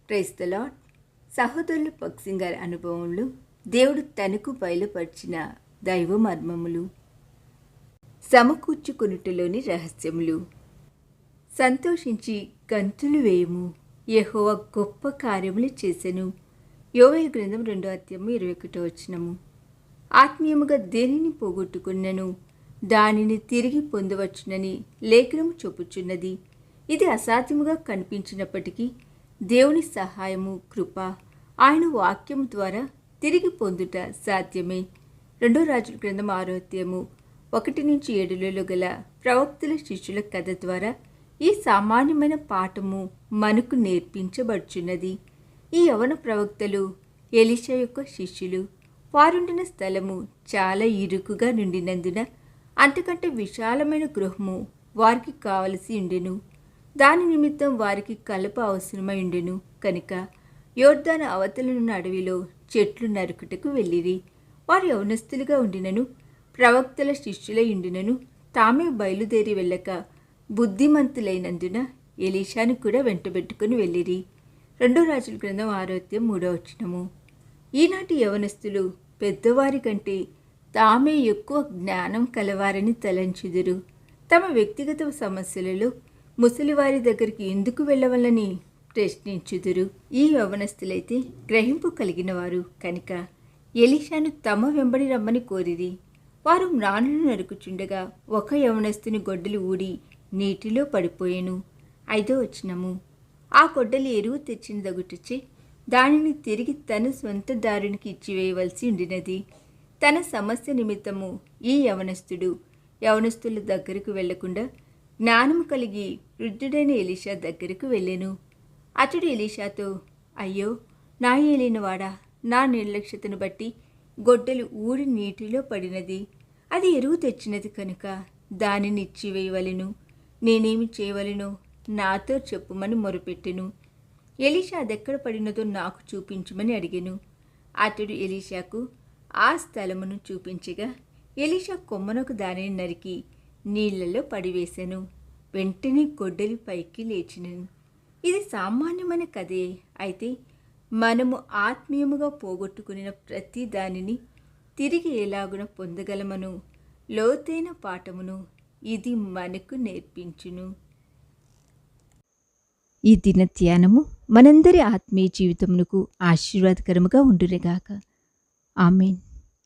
Praise the lord. సహోదరులు భక్సింగ్ గారి అనుభవంలో దేవుడు తనకు బయలుపరిచిన దైవ మర్మములు, సమకూర్చుకొనుటలోని రహస్యములు. సంతోషించి గంతులు వేయము, యెహోవా గొప్ప కార్యములు చేసెను. యోవేలు గ్రంథం 2:21. ఆత్మీయముగా దేనిని పోగొట్టుకున్నను దానిని తిరిగి పొందవచ్చునని లేఖనము చెప్పుచున్నది. ఇది అసాధ్యముగా కనిపించినప్పటికీ దేవుని సహాయము, కృప, ఆయన వాక్యం ద్వారా తిరిగి పొందుట సాధ్యమే. 2 రాజుల గ్రంథం 6:1-7 గల ప్రవక్తల శిష్యుల కథ ద్వారా ఈ సామాన్యమైన పాఠము మనకు నేర్పించబడుచున్నది. ఈ యవన ప్రవక్తలు ఎలీషా యొక్క శిష్యులు. వారుండిన స్థలము చాలా ఇరుకుగా నుండినందున అంతకంటే విశాలమైన గృహము వారికి కావలసి ఉండెను. దాని నిమిత్తం వారికి కలప అవసరమై ఉండెను కనుక యోర్దాను అవతలనున్న అడవిలో చెట్లు నరుకుటకు వెళ్ళిరి. వారు యవనస్తులుగా ఉండినను, ప్రవక్తల శిష్యులై ఉండినను, తామే బయలుదేరి వెళ్ళక బుద్ధిమంతులైనందున ఎలీషాను కూడా వెంటబెట్టుకుని వెళ్ళిరి. 2 రాజుల గ్రంథం 6:3. ఈనాటి యవనస్తులు పెద్దవారి కంటే తామే ఎక్కువ జ్ఞానం కలవారని తలంచుదురు. తమ వ్యక్తిగత సమస్యలలో ముసలివారి దగ్గరికి ఎందుకు వెళ్ళవలని ప్రశ్నించుదురు. ఈ యవనస్తులైతే గ్రహింపు కలిగిన వారు కనుక ఎలీషాను తమ వెంబడి రమ్మని కోరిరి. వారు మ్రానులను నరుకుచుండగా ఒక యవనస్తుని గొడ్డలి ఊడి నీటిలో పడిపోయెను. 5. ఆ గొడ్డలి ఎరువు తెచ్చిన దగుటచే దానిని తిరిగి తన స్వంత దారునికి ఇచ్చివేయవలసి ఉండినది. తన సమస్య నిమిత్తము ఈ యవనస్తుల దగ్గరకు వెళ్లకుండా జ్ఞానము కలిగి వృద్ధుడైన ఎలీషా దగ్గరకు వెళ్ళెను. అతడు ఎలీషాతో, అయ్యో నా ఏలినవాడా, నా నిర్లక్ష్యతను బట్టి గొడ్డలు ఊడి నీటిలో పడినది. అది ఎరువు తెచ్చినది కనుక దానిని ఇచ్చివేయవలెను. నేనేమి చేయవలెనో నాతో చెప్పుమని మొరపెట్టెను. ఎలీషా అదెక్కడ పడినదో నాకు చూపించమని అడిగెను. అతడు ఎలీషాకు ఆ స్థలమును చూపించగా ఎలీషా కొమ్మనొక దానిని నరికి నీళ్లలో పడివేశాను. వెంటనే గొడ్డలి పైకి లేచినను. ఇది సామాన్యమైన కథే. అయితే మనము ఆత్మీయముగా పోగొట్టుకున్న ప్రతి దానిని తిరిగి ఎలాగున పొందగలమను లోతైన పాఠమును ఇది మనకు నేర్పించును. ఈ దిన ధ్యానము మనందరి ఆత్మీయ జీవితమునకు ఆశీర్వాదకరముగా ఉండునుగాక. ఆమేన్.